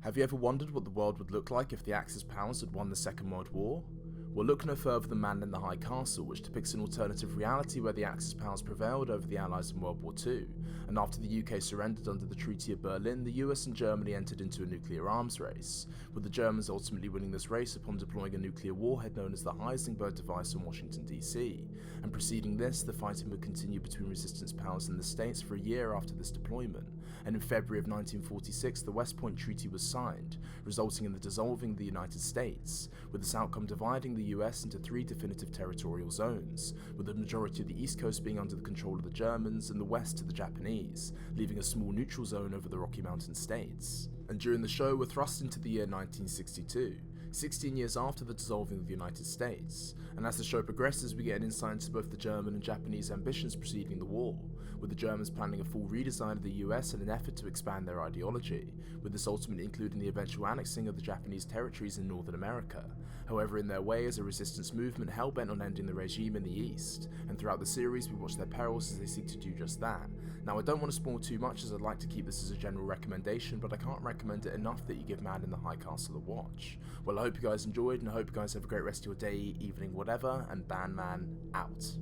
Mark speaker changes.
Speaker 1: Have you ever wondered what the world would look like if the Axis powers had won the Second World War? Well, look no further than Man in the High Castle, which depicts an alternative reality where the Axis powers prevailed over the Allies in World War II, and after the UK surrendered under the Treaty of Berlin, the US and Germany entered into a nuclear arms race, with the Germans ultimately winning this race upon deploying a nuclear warhead known as the Heisenberg device in Washington DC, and preceding this, the fighting would continue between resistance powers in the States for a year after this deployment, and in February of 1946 the West Point Treaty was signed, resulting in the dissolving of the United States, with this outcome dividing the US into 3 definitive territorial zones, with the majority of the East Coast being under the control of the Germans and the West to the Japanese, leaving a small neutral zone over the Rocky Mountain states. And during the show we're thrust into the year 1962, 16 years after the dissolving of the United States, and as the show progresses we get an insight into both the German and Japanese ambitions preceding the war, with the Germans planning a full redesign of the US in an effort to expand their ideology, with this ultimately including the eventual annexing of the Japanese territories in Northern America, however in their way as a resistance movement hell-bent on ending the regime in the East, and throughout the series we watch their perils as they seek to do just that. Now I don't want to spoil too much as I'd like to keep this as a general recommendation, but I can't recommend it enough that you give Man in the High Castle a watch. Well, I hope you guys enjoyed, and I hope you guys have a great rest of your day, evening, whatever, and Man out.